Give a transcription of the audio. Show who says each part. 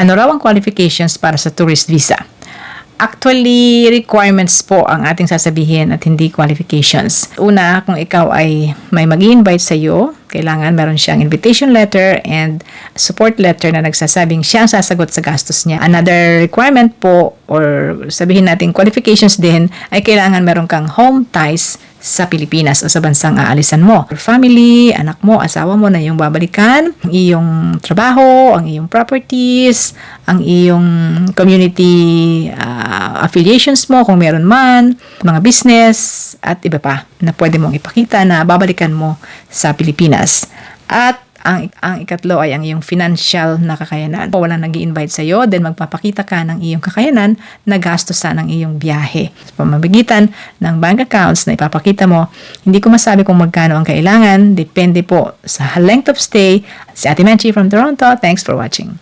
Speaker 1: Ano raw ang qualifications para sa tourist visa? Actually, requirements po ang ating sasabihin at hindi qualifications. Una, kung ikaw ay may mag-i-invite sa iyo, kailangan meron siyang invitation letter and support letter na nagsasabing siya ang sasagot sa gastos niya. Another requirement po, or sabihin natin qualifications din, ay kailangan meron kang home ties sa Pilipinas o sa bansang aalisan mo. Your family, anak mo, asawa mo na iyong babalikan, ang iyong trabaho, ang iyong properties, ang iyong community affiliations mo kung meron man, mga business, at iba pa na pwede mong ipakita na babalikan mo sa Pilipinas. At ang ikatlo ay ang iyong financial na kakayanan. Kung walang nag-i-invite sa iyo, then magpapakita ka ng iyong kakayanan na gastusan ng iyong biyahe. Sa pamamagitan ng bank accounts na ipapakita mo, hindi ko masabi kung magkano ang kailangan. Depende po sa length of stay. Si Ate Menchi from Toronto. Thanks for watching.